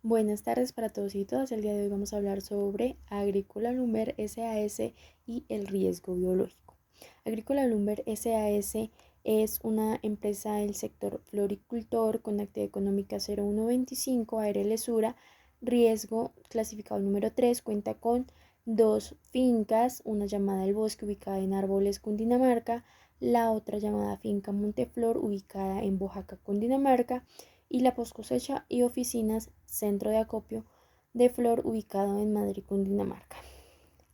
Buenas tardes para todos y todas. El día de hoy vamos a hablar sobre Agrícola Lumber SAS y el riesgo biológico. Agrícola Lumber SAS es una empresa del sector floricultor con actividad económica 0125, ARL Sura, riesgo clasificado número 3, cuenta con dos fincas, una llamada El Bosque ubicada en Árboles, Cundinamarca, la otra llamada Finca Monteflor ubicada en Bojaca, Cundinamarca, y la post cosecha y oficinas Centro de Acopio de Flor ubicado en Madrid, Cundinamarca.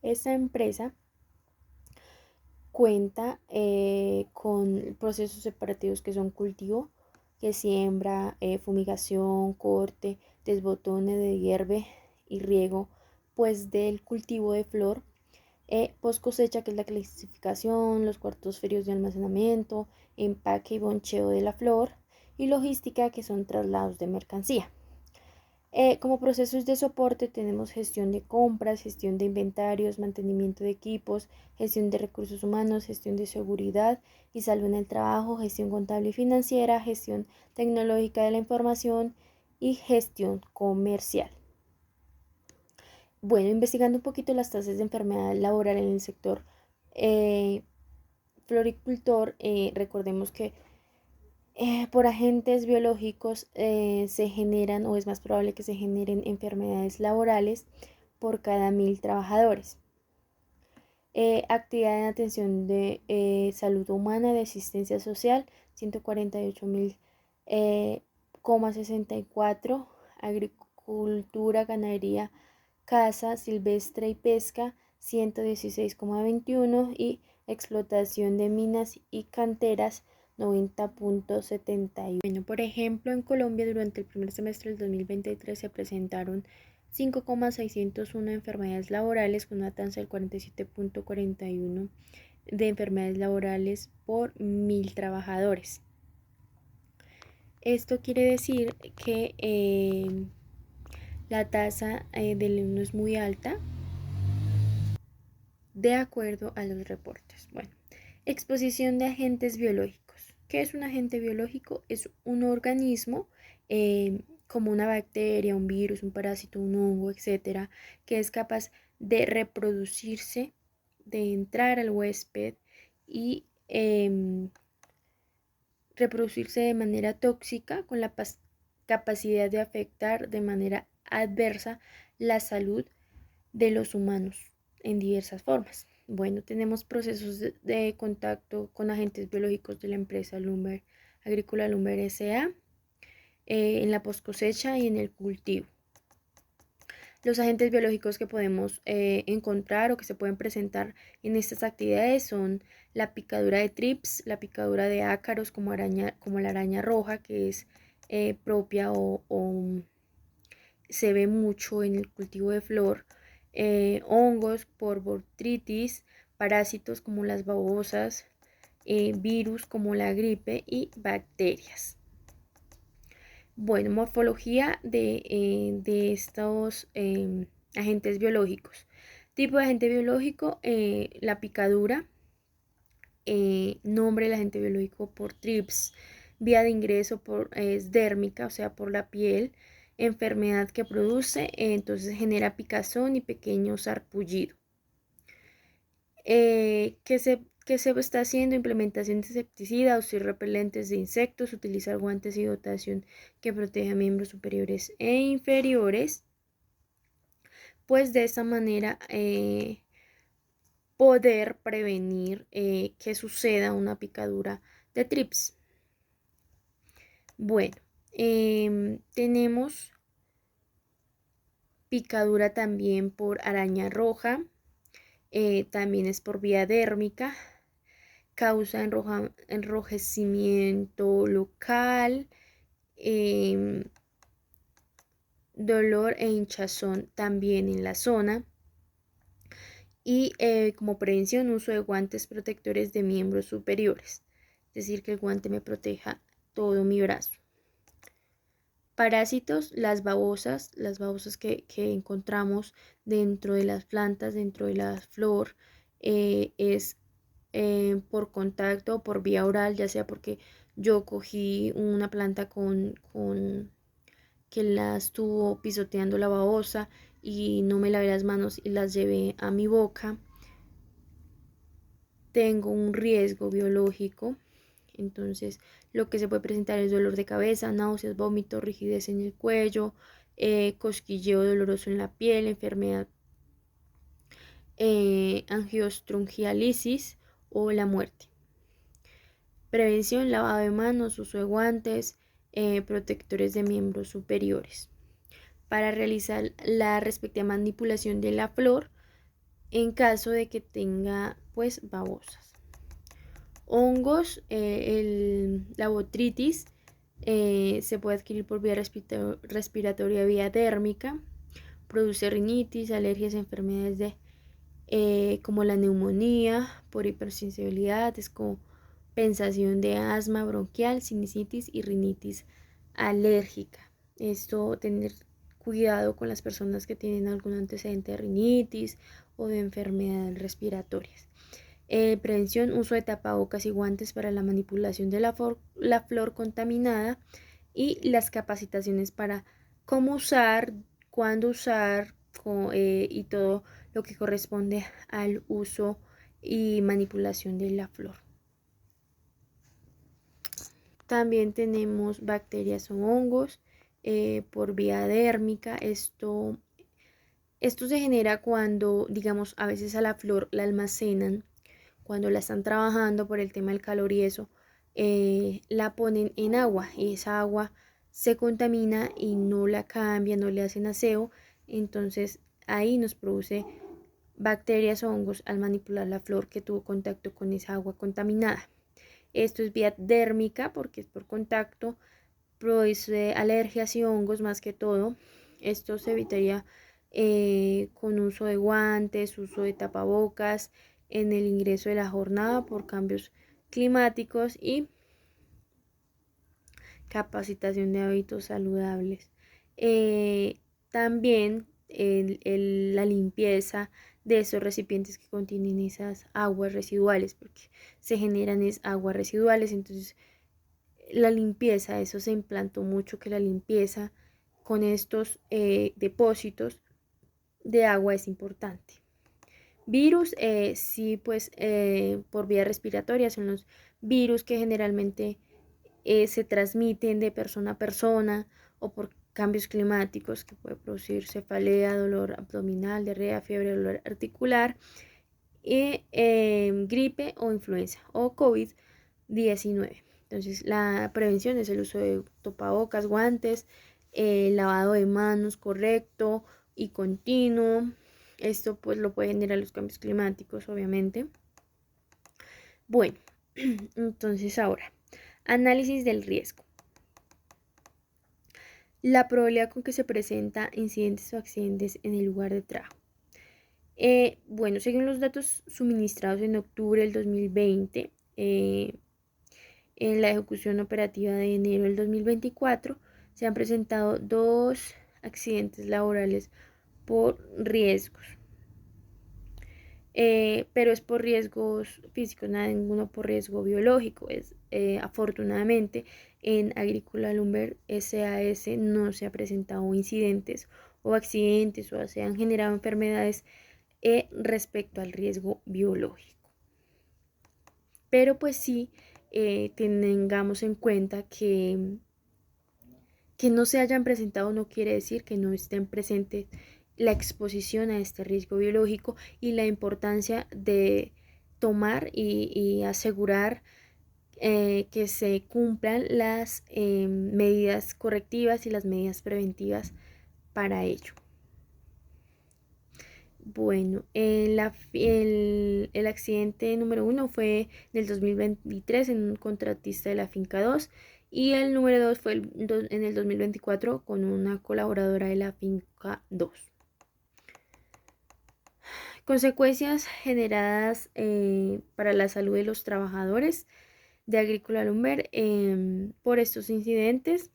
Esta empresa cuenta con procesos separativos que son cultivo, que siembra, fumigación, corte, desbotone de hierbe y riego pues del cultivo de flor, post cosecha, que es la clasificación, los cuartos fríos de almacenamiento, empaque y boncheo de la flor, y logística, que son traslados de mercancía. Como procesos de soporte tenemos gestión de compras, gestión de inventarios, mantenimiento de equipos, gestión de recursos humanos, gestión de seguridad y salud en el trabajo, gestión contable y financiera, gestión tecnológica de la información y gestión comercial. Bueno, investigando un poquito las tasas de enfermedad laboral en el sector eh, floricultor, recordemos que por agentes biológicos se generan, o es más probable que se generen, enfermedades laborales por cada 1000 trabajadores. Actividad en atención de salud humana, de asistencia social, 148.000, 64. Agricultura, ganadería, caza silvestre y pesca, 116,21, y explotación de minas y canteras, 90,71. Bueno, por ejemplo, en Colombia durante el primer semestre del 2023 se presentaron 5,601 enfermedades laborales con una tasa del 47,41 de enfermedades laborales por 1000 trabajadores. Esto quiere decir que la tasa del alumno es muy alta de acuerdo a los reportes. Bueno, exposición de agentes biológicos. ¿Qué es un agente biológico? Es un organismo como una bacteria, un virus, un parásito, un hongo, etcétera, que es capaz de reproducirse, de entrar al huésped y reproducirse de manera tóxica con la capacidad de afectar de manera adversa la salud de los humanos en diversas formas. Bueno, tenemos procesos de contacto con agentes biológicos de la empresa Lumber, Agrícola Lumber S.A., en la post cosecha y en el cultivo. Los agentes biológicos que podemos encontrar o que se pueden presentar en estas actividades son la picadura de trips, la picadura de ácaros como la araña roja, que es propia o se ve mucho en el cultivo de flor, hongos por botrytis, parásitos como las babosas, virus como la gripe y bacterias. Bueno, morfología de estos agentes biológicos. Tipo de agente biológico, la picadura, nombre del agente biológico por trips, vía de ingreso es dérmica, o sea, por la piel, enfermedad que produce, entonces genera picazón y pequeño sarpullido. ¿Qué se está haciendo? Implementación de insecticidas o repelentes de insectos, utilizar guantes y dotación que proteja miembros superiores e inferiores, pues de esta manera poder prevenir que suceda una picadura de trips. Bueno, tenemos picadura también por araña roja, también es por vía dérmica, causa enrojecimiento local, dolor e hinchazón también en la zona. Y como prevención, uso de guantes protectores de miembros superiores, es decir, que el guante me proteja todo mi brazo. Parásitos, las babosas que encontramos dentro de las plantas, dentro de la flor, es por contacto o por vía oral, ya sea porque yo cogí una planta que la estuvo pisoteando la babosa y no me lavé las manos y las llevé a mi boca, tengo un riesgo biológico. Entonces, lo que se puede presentar es dolor de cabeza, náuseas, vómito, rigidez en el cuello, cosquilleo doloroso en la piel, enfermedad angiostrongialisis o la muerte. Prevención, lavado de manos, uso de guantes, protectores de miembros superiores. Para realizar la respectiva manipulación de la flor en caso de que tenga pues babosas. Hongos, la botritis se puede adquirir por vía respiratoria, vía dérmica, produce rinitis, alergias, enfermedades como la neumonía, por hipersensibilidad, descompensación de asma bronquial, sinusitis y rinitis alérgica. Esto, tener cuidado con las personas que tienen algún antecedente de rinitis o de enfermedades respiratorias. Prevención, uso de tapabocas y guantes para la manipulación de la flor contaminada y las capacitaciones para cómo usar, cuándo usar y todo lo que corresponde al uso y manipulación de la flor. También tenemos bacterias o hongos por vía dérmica. Esto se genera cuando, digamos, a veces a la flor la almacenan, cuando la están trabajando por el tema del calor y eso, la ponen en agua y esa agua se contamina y no la cambian, no le hacen aseo. Entonces ahí nos produce bacterias o hongos al manipular la flor que tuvo contacto con esa agua contaminada. Esto es vía dérmica porque es por contacto, produce alergias y hongos más que todo. Esto se evitaría con uso de guantes, uso de tapabocas en el ingreso de la jornada por cambios climáticos y capacitación de hábitos saludables. También la limpieza de esos recipientes que contienen esas aguas residuales, porque se generan aguas residuales. Entonces la limpieza, eso se implantó mucho, que la limpieza con estos depósitos de agua es importante. Virus, sí, pues por vía respiratoria son los virus que generalmente se transmiten de persona a persona o por cambios climáticos que puede producir cefalea, dolor abdominal, diarrea, fiebre, dolor articular, y gripe o influenza o COVID-19. Entonces la prevención es el uso de tapabocas, guantes, lavado de manos correcto y continuo. Esto pues lo puede generar los cambios climáticos, obviamente. Bueno, entonces ahora, análisis del riesgo. La probabilidad con que se presenta incidentes o accidentes en el lugar de trabajo. Bueno, según los datos suministrados en octubre del 2020, en la ejecución operativa de enero del 2024, se han presentado 2 accidentes laborales por riesgos. Pero es por riesgos físicos, nada, ninguno por riesgo biológico. Afortunadamente en Agrícola Lumber SAS no se han presentado incidentes o accidentes o se han generado enfermedades respecto al riesgo biológico. Pero pues sí, tengamos en cuenta que no se hayan presentado no quiere decir que no estén presentes la exposición a este riesgo biológico y la importancia de tomar y asegurar que se cumplan las medidas correctivas y las medidas preventivas para ello. Bueno, el accidente número 1 fue en el 2023 en un contratista de la finca 2 y el número 2 fue en el 2024 con una colaboradora de la finca 2. Consecuencias generadas para la salud de los trabajadores de Agrícola Lumber por estos incidentes.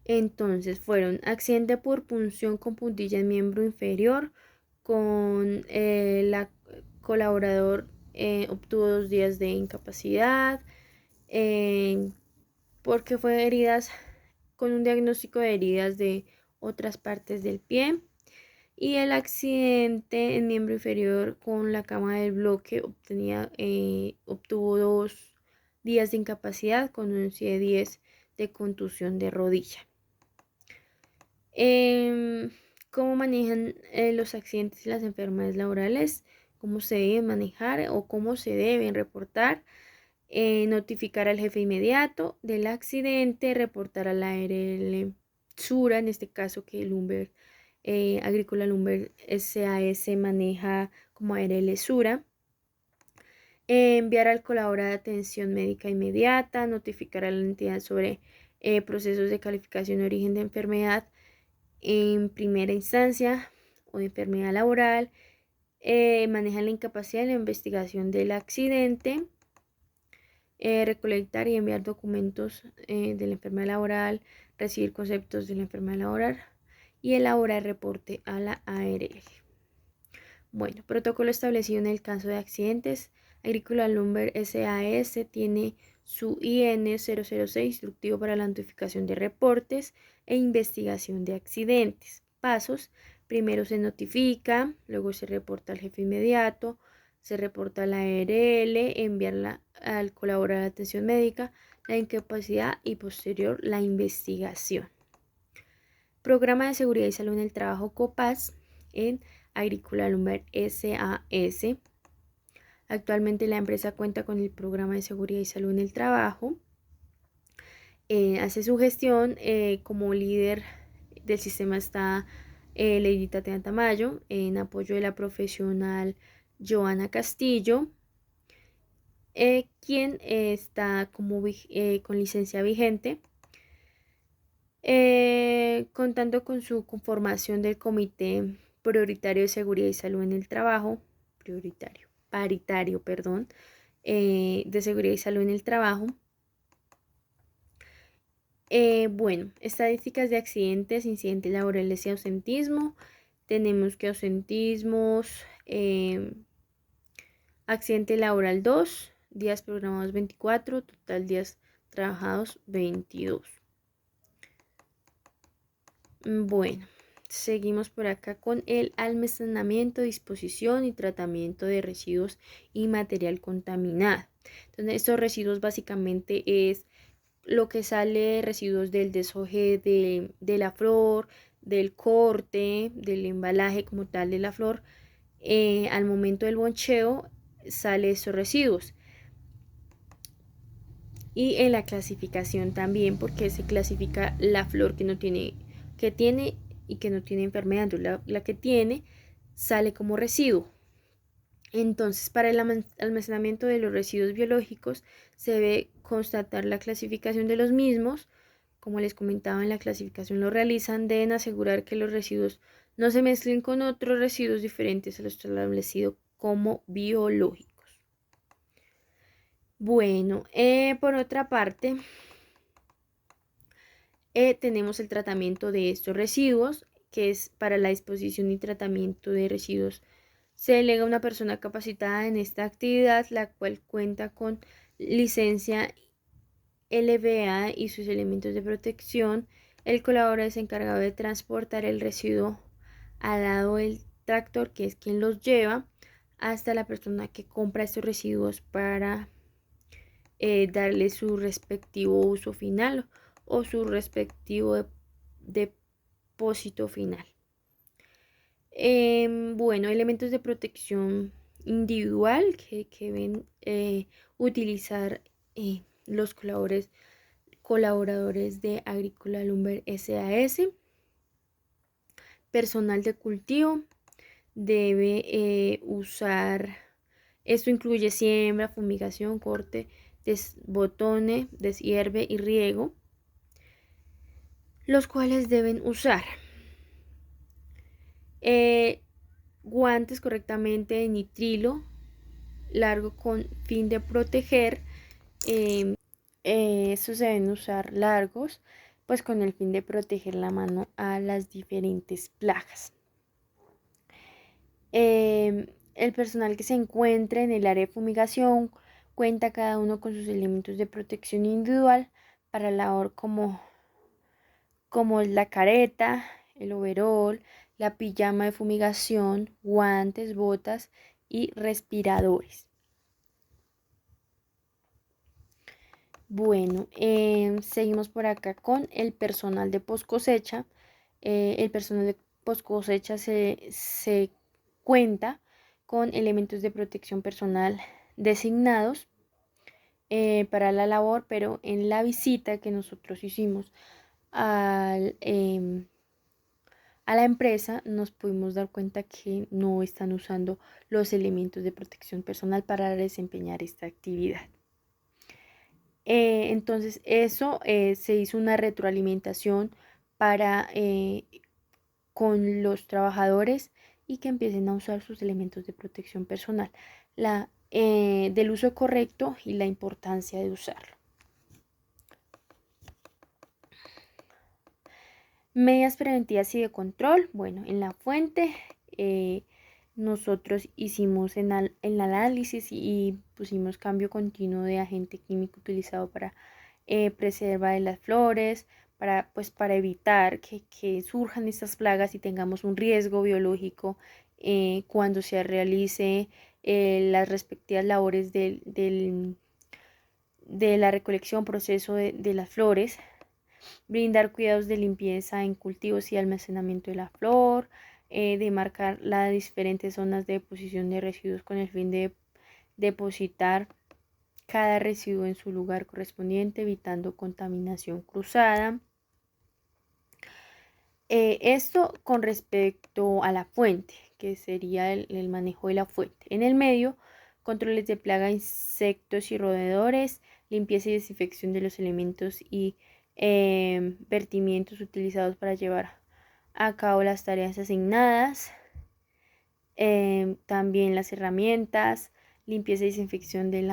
Entonces fueron accidente por punción con puntilla en miembro inferior, con la colaborador obtuvo 2 días de incapacidad, porque fue heridas con un diagnóstico de heridas de otras partes del pie. Y el accidente en miembro inferior con la cama del bloque obtuvo 2 días de incapacidad con un 10 de contusión de rodilla. ¿Cómo manejan los accidentes y las enfermedades laborales? ¿Cómo se deben manejar o cómo se deben reportar? Notificar al jefe inmediato del accidente, reportar a la ARL Sura, en este caso que Lumber, Agrícola Lumber SAS maneja como ARL Sura. Enviar al colaborador de atención médica inmediata, notificar a la entidad sobre procesos de calificación de origen de enfermedad en primera instancia o de enfermedad laboral, manejan la incapacidad de la investigación del accidente, recolectar y enviar documentos de la enfermedad laboral, recibir conceptos de la enfermedad laboral y elaborar reporte a la ARL. Bueno, protocolo establecido en el caso de accidentes. Agrícola Lumber SAS tiene su IN 006 instructivo para la notificación de reportes e investigación de accidentes. Pasos: primero se notifica, luego se reporta al jefe inmediato, se reporta a la ARL, enviarla al colaborador de atención médica, la incapacidad y posterior la investigación. Programa de Seguridad y Salud en el Trabajo COPAS en Agrícola Lumber SAS. Actualmente la empresa cuenta con el Programa de Seguridad y Salud en el Trabajo. Hace su gestión. Como líder del sistema está Lady Tatiana Tamayo, en apoyo de la profesional Joana Castillo, quien está con licencia vigente, contando con su conformación del Comité Prioritario de Seguridad y Salud en el Trabajo, paritario, de Seguridad y Salud en el Trabajo. Bueno, estadísticas de accidentes, incidentes laborales y ausentismo. Tenemos que ausentismos, accidente laboral 2, días programados 24, total días trabajados 22. Bueno, seguimos por acá con el almacenamiento, disposición y tratamiento de residuos y material contaminado. Entonces, estos residuos básicamente es lo que sale, residuos del deshoje de la flor, del corte, del embalaje como tal de la flor. Al momento del boncheo sale esos residuos. Y en la clasificación también, porque se clasifica la flor que tiene y que no tiene enfermedad. Entonces, la que tiene sale como residuo. Entonces, para el almacenamiento de los residuos biológicos se debe constatar la clasificación de los mismos. Como les comentaba, en la clasificación lo realizan, deben asegurar que los residuos no se mezclen con otros residuos diferentes a los establecidos como biológicos. Bueno, por otra parte, tenemos el tratamiento de estos residuos, que es para la disposición y tratamiento de residuos. Se delega a una persona capacitada en esta actividad, la cual cuenta con licencia LVA y sus elementos de protección. El colaborador es encargado de transportar el residuo al lado del tractor, que es quien los lleva, hasta la persona que compra estos residuos para darle su respectivo uso final o su respectivo depósito final. Bueno, elementos de protección individual que deben utilizar los colaboradores de Agrícola Lumber SAS. Personal de cultivo debe usar, esto incluye siembra, fumigación, corte, desbotone, deshierve y riego, los cuales deben usar guantes correctamente de nitrilo largo con fin de proteger. Estos deben usar largos, pues con el fin de proteger la mano a las diferentes plagas. El personal que se encuentre en el área de fumigación cuenta cada uno con sus elementos de protección individual para la labor como como la careta, el overol, la pijama de fumigación, guantes, botas y respiradores. Bueno, seguimos por acá con el personal de post cosecha. El personal de post cosecha se cuenta con elementos de protección personal designados para la labor, pero en la visita que nosotros hicimos al, a la empresa nos pudimos dar cuenta que no están usando los elementos de protección personal para desempeñar esta actividad. Entonces eso se hizo una retroalimentación para con los trabajadores y que empiecen a usar sus elementos de protección personal, del uso correcto y la importancia de usarlo. Medidas preventivas y de control. Bueno, en la fuente nosotros hicimos el análisis y pusimos cambio continuo de agente químico utilizado para preservar las flores, para evitar que surjan estas plagas y tengamos un riesgo biológico cuando se realice las respectivas labores de la recolección, proceso de las flores. Brindar cuidados de limpieza en cultivos y almacenamiento de la flor, demarcar las diferentes zonas de deposición de residuos con el fin de depositar cada residuo en su lugar correspondiente, evitando contaminación cruzada. Esto con respecto a la fuente, que sería el manejo de la fuente. En el medio, controles de plaga, insectos y roedores, limpieza y desinfección de los elementos y vertimientos utilizados para llevar a cabo las tareas asignadas. También las herramientas, limpieza y desinfección del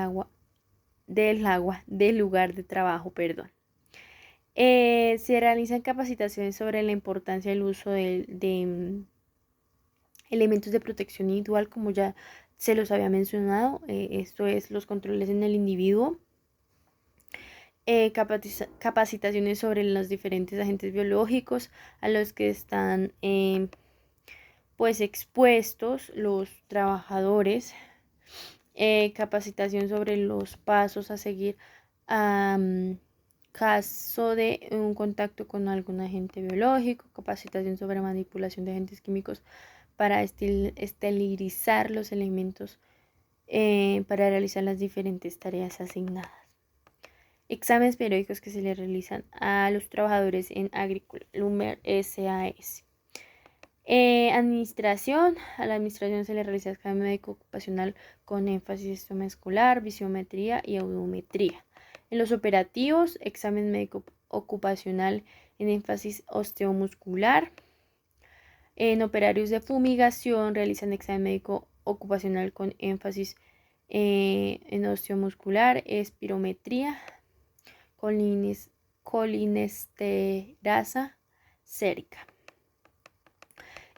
lugar de trabajo, perdón. Se realizan capacitaciones sobre la importancia del uso de elementos de protección individual, como ya se los había mencionado. Esto es los controles en el individuo. Capacitaciones sobre los diferentes agentes biológicos a los que están pues expuestos los trabajadores. Capacitación sobre los pasos a seguir caso de un contacto con algún agente biológico, capacitación sobre manipulación de agentes químicos para esterilizar los elementos para realizar las diferentes tareas asignadas. Exámenes periódicos que se le realizan a los trabajadores en Agrícola Lumer SAS. Administración. A la administración se le realiza examen médico ocupacional con énfasis en sistema escolar, visiometría y audiometría. En los operativos, examen médico ocupacional en énfasis osteomuscular. En operarios de fumigación realizan examen médico ocupacional con énfasis en osteomuscular, espirometría, colinesterasa sérica.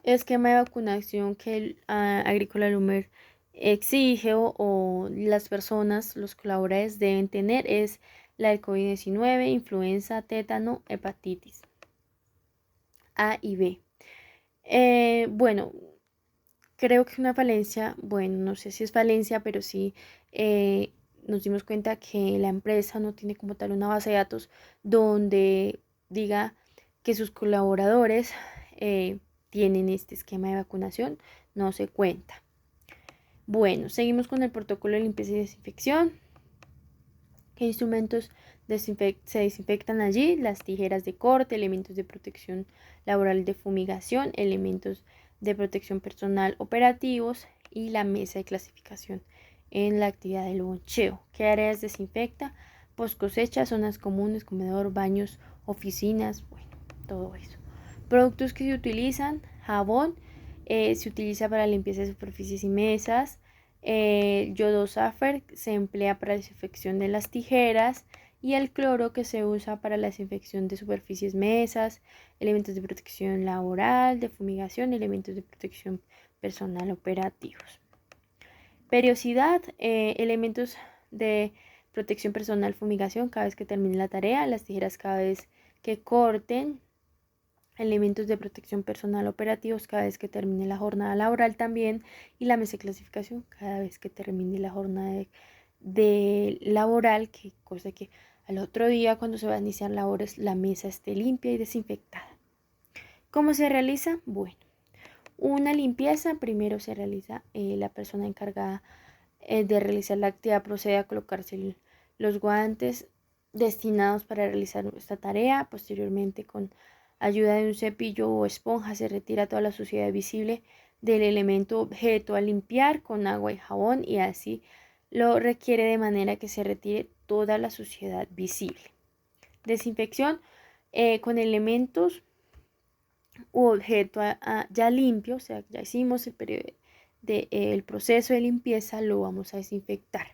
Esquema de vacunación que el Agrícola Lumer exige o las personas, los colaboradores deben tener es la del COVID-19, influenza, tétano, hepatitis A y B. Bueno, creo que una falencia, bueno, no sé si es falencia, pero sí nos dimos cuenta que la empresa no tiene como tal una base de datos donde diga que sus colaboradores tienen este esquema de vacunación, no se cuenta. Bueno, seguimos con el protocolo de limpieza y desinfección. ¿Qué instrumentos se desinfectan allí? Las tijeras de corte, elementos de protección laboral de fumigación, elementos de protección personal operativos y la mesa de clasificación en la actividad del boncheo. ¿Qué áreas desinfecta? Post cosecha, zonas comunes, comedor, baños, oficinas, bueno, todo eso. Productos que se utilizan: jabón, se utiliza para limpieza de superficies y mesas. Yodo Safer se emplea para la desinfección de las tijeras, y el cloro que se usa para la desinfección de superficies, mesas, elementos de protección laboral, de fumigación, elementos de protección personal operativos. Periodicidad, elementos de protección personal, fumigación cada vez que termine la tarea, las tijeras cada vez que corten, elementos de protección personal operativos cada vez que termine la jornada laboral también, y la mesa de clasificación cada vez que termine la jornada de laboral, que cosa que al otro día cuando se va a iniciar labores la mesa esté limpia y desinfectada. ¿Cómo se realiza? Bueno, una limpieza primero se realiza, la persona encargada de realizar la actividad procede a colocarse los guantes destinados para realizar esta tarea. Posteriormente, con ayuda de un cepillo o esponja, se retira toda la suciedad visible del elemento objeto a limpiar con agua y jabón, y así lo requiere de manera que se retire toda la suciedad visible. Desinfección con elementos u objeto ya limpio, o sea, ya hicimos el proceso de limpieza, lo vamos a desinfectar.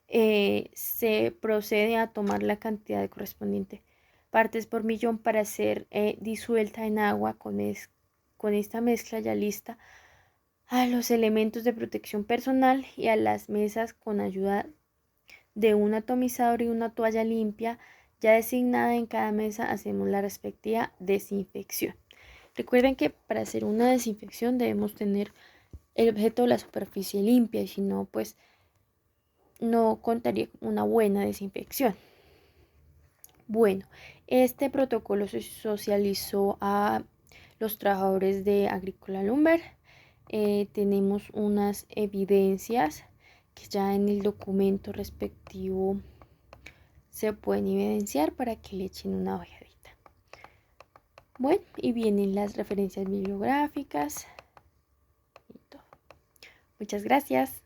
Se procede a tomar la cantidad correspondiente partes por millón para ser disuelta en agua con esta mezcla ya lista a los elementos de protección personal y a las mesas con ayuda de un atomizador y una toalla limpia ya designada en cada mesa. Hacemos la respectiva desinfección. Recuerden que para hacer una desinfección debemos tener el objeto o la superficie limpia, y si no, pues no contaría con una buena desinfección. Bueno, este protocolo se socializó a los trabajadores de Agrícola Lumber. Tenemos unas evidencias que ya en el documento respectivo se pueden evidenciar para que le echen una ojeadita. Bueno, y vienen las referencias bibliográficas y todo. Muchas gracias.